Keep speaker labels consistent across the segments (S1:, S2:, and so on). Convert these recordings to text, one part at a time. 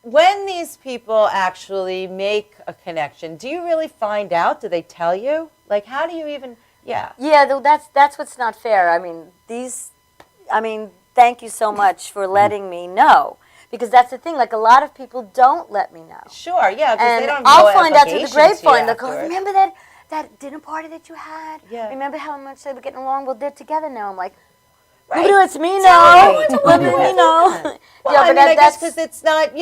S1: When these people actually make a connection, do you really find out? Do they tell you? Like, how do you even? Yeah.
S2: Yeah, that's what's not fair. I mean, thank you so much for letting me know. Because that's the thing, like a lot of people don't let me know.
S1: Sure, yeah, because they don't know.
S2: I'll find out through the grapevine. They'll go,
S1: afterwards.
S2: remember that dinner party that you had?
S1: Yeah.
S2: Remember how much they were getting along? Well, they're together now. I'm like,
S1: Right.
S2: nobody lets me know.
S1: Right.
S2: Let me know.
S1: Well,
S2: Yeah,
S1: I
S2: but
S1: mean, I guess
S2: that's
S1: because it's not,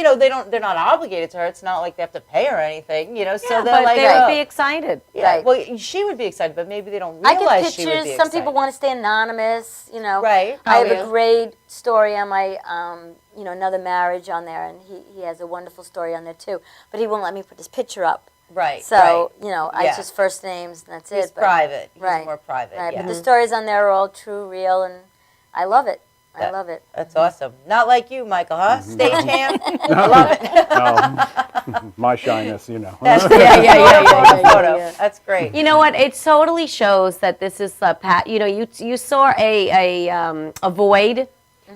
S1: they're not obligated to her. It's not like they have to pay her anything, so they're
S3: but
S1: like,
S3: they would be excited.
S1: yeah,
S2: Right.
S1: well, she would be excited, but maybe they don't
S2: I
S1: realize
S2: get
S1: she would
S2: pictures.
S1: be
S2: Some
S1: excited.
S2: people want to stay anonymous.
S1: Right.
S2: I have
S3: yeah.
S2: a great story on my, another marriage on there, and he has a wonderful story on there too. But he won't let me put his picture up.
S1: Right.
S2: So
S1: right.
S2: I just first names and that's
S1: He's
S2: it. But,
S1: private. He's
S2: right.
S1: more private.
S2: Right.
S1: Yeah.
S2: But the stories on there are all true, real, and I love it. I love it.
S1: That's awesome. Not like you, Michael, huh? Stagehand.
S4: No.
S1: I love it.
S4: No, my shyness,
S1: Yeah.
S3: Yeah.
S1: That's great.
S3: You know what? It totally shows that this is Pat. You saw a void,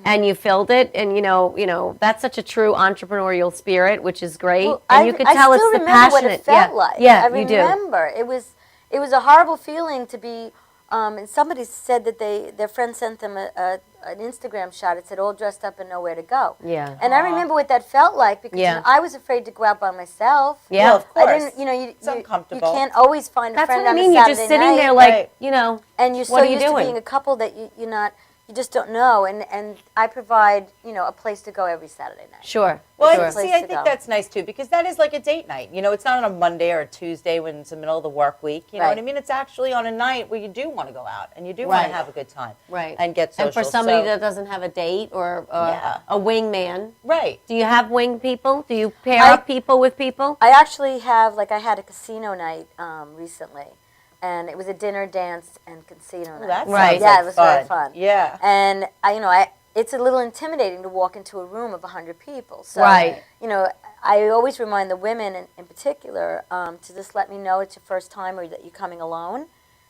S3: and you filled it, and that's such a true entrepreneurial spirit, which is great.
S2: Well,
S3: and you could tell it's the passionate.
S2: I still remember what it felt like.
S3: Yeah,
S2: I
S3: you do.
S2: remember. It was a horrible feeling to be. And somebody said that their friend sent them an Instagram shot. It said all dressed up and nowhere to go.
S3: Yeah.
S2: And I remember what that felt like because
S3: Yeah.
S2: I was afraid to go out by myself.
S3: Yeah.
S1: Well, of course.
S2: I didn't.
S1: It's uncomfortable.
S2: You can't always find a
S3: That's
S2: friend
S3: what I
S2: on
S3: mean.
S2: a
S3: You're
S2: Saturday
S3: just sitting
S2: night.
S3: there like,
S1: Right.
S2: And you're so
S3: what are you
S2: used to
S3: doing?
S2: being a couple that you just don't know. And I provide a place to go every Saturday night.
S3: Sure.
S1: Well,
S3: sure.
S1: I
S2: Place
S1: think
S2: to go.
S1: that's nice too because that is like a date night. It's not on a Monday or a Tuesday when it's the middle of the work week. You know what I
S2: Right.
S1: mean? It's actually on a night where you do want to go out and you do want
S3: Right.
S1: to have a good time,
S3: Right.
S1: And get social.
S3: And for somebody
S1: so,
S3: that doesn't have a date or
S1: Yeah.
S3: a wingman,
S1: right,
S3: do you have wing people? Do you pair
S2: I-
S3: up people with people?
S2: I actually have, I had a casino night recently, and it was a dinner, dance, and casino night.
S1: that
S3: Right.
S1: sounds
S2: Yeah,
S1: like
S2: it was
S1: fun.
S2: very fun.
S1: Yeah,
S2: And it's a little intimidating to walk into a room of 100 people. So,
S3: Right.
S2: I always remind the women in particular to just let me know it's your first time or that you're coming alone,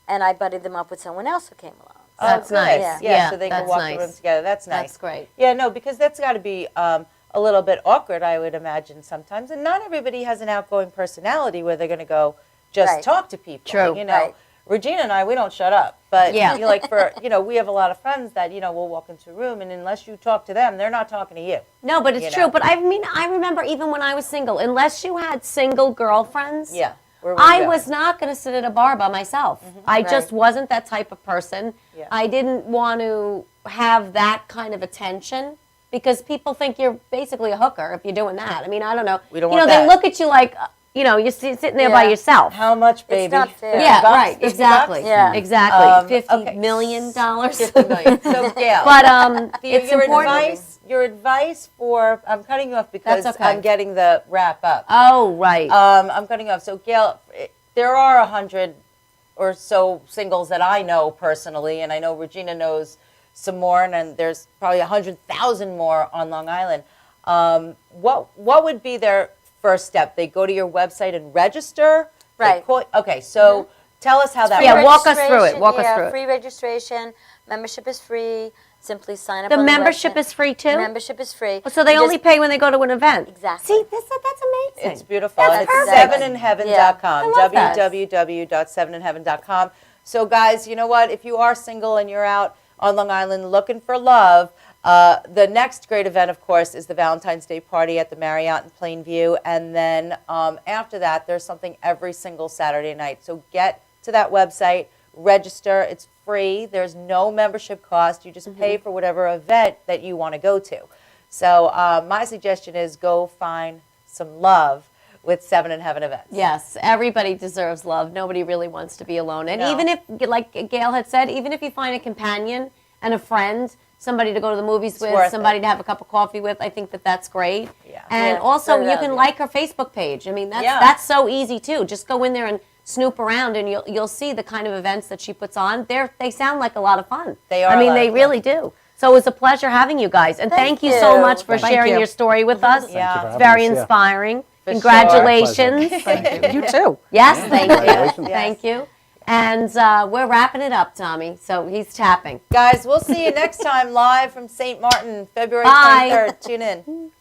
S2: and I buddied them up with someone else who came along. So,
S3: That's
S1: good.
S3: nice.
S1: Yeah,
S3: Yeah,
S1: so they can
S3: that's
S1: walk
S3: nice.
S1: the room together. That's nice.
S3: That's great.
S1: Yeah, no, because that's got to be a little bit awkward, I would imagine sometimes. And not everybody has an outgoing personality where they're going to go just
S2: Right.
S1: talk to people.
S3: True.
S2: Right.
S1: Regina and I, we don't shut up. But
S3: Yeah.
S1: we have a lot of friends that we'll walk into a room and unless you talk to them, they're not talking to you.
S3: No, but it's
S1: You
S3: true.
S1: know.
S3: But I remember even when I was single, unless you had single girlfriends,
S1: Yeah. Where were you
S3: I
S1: going?
S3: was not going to sit at a bar by myself. I just wasn't that type of person.
S1: Yeah.
S3: I didn't want to have that kind of attention because people think you're basically a hooker if you're doing that. I mean, I don't know.
S1: We don't want
S3: they
S1: that.
S3: look at you like, you're sitting there by
S2: Yeah.
S3: yourself.
S1: How much, baby?
S2: It's not fair.
S3: Yeah,
S1: $50?
S3: right.
S1: $50?
S3: Exactly.
S2: Yeah.
S3: Exactly. $50
S1: okay.
S3: million.
S1: 50 million. So, Gail.
S3: But it's
S1: your
S3: important.
S1: Your advice for I'm cutting you off because
S3: That's okay.
S1: I'm getting the wrap up.
S3: Oh, right.
S1: I'm cutting you off. So Gail, there are 100 or so singles that I know personally, and I know Regina knows some more, and then there's probably 100,000 more on Long Island. What would be their first step? They go to your website and register. They
S2: Right.
S1: Okay, so tell us how that
S3: Yeah,
S1: works.
S3: walk us through it.
S2: Registration,
S3: Walk us through it.
S2: Free registration. Membership is free. Simply sign up
S3: The
S2: on
S3: membership
S2: website.
S3: is free too?
S2: Membership is free.
S3: So they
S2: You
S3: only
S2: just-
S3: pay when they go to an event.
S2: Exactly.
S3: See, that's amazing.
S1: It's beautiful.
S3: That's
S1: and it's
S3: perfect.
S1: seveninheaven.com.
S3: Yeah, I love that.
S1: www.seveninheaven.com. So, guys, you know what? If you are single and you're out on Long Island looking for love, the next great event, of course, is the Valentine's Day party at the Marriott in Plainview. And then after that, there's something every single Saturday night. So get to that website, register. It's free. There's no membership cost. You just pay for whatever event that you want to go to. So my suggestion is go find some love with Seven in Heaven events.
S3: Yes, everybody deserves love. Nobody really wants to be alone. And
S1: No.
S3: even if, like Gail had said, even if you find a companion and a friend, somebody to go to the movies
S1: worth
S3: with, somebody
S1: it.
S3: to have a cup of coffee with, I think that's great.
S1: Yeah.
S3: And
S2: Yeah,
S3: also,
S2: very
S3: you can
S2: valuable.
S3: like her Facebook page. I mean,
S1: Yeah.
S3: that's so easy too. Just go in there and snoop around, and you'll see the kind of events that she puts on. They sound like a lot of fun.
S1: They are
S3: I
S1: a
S3: mean,
S1: lot
S3: they
S1: of fun.
S3: really do. So it was a pleasure having you guys, and thank you
S2: Thank
S3: so
S2: you.
S3: much for
S4: Thank
S3: sharing
S4: you.
S3: your story with us.
S1: Yeah.
S4: Thank you for
S3: It's
S4: having
S3: very
S4: us, yeah.
S3: inspiring.
S1: For sure.
S3: Congratulations.
S4: Thank
S3: You too. Yes, thank
S4: Congratulations.
S3: you. Thank you. And we're wrapping it up, Tommy. So he's tapping.
S1: Guys, we'll see you next time live from St. Martin, February
S3: Bye.
S1: 23rd. Tune in.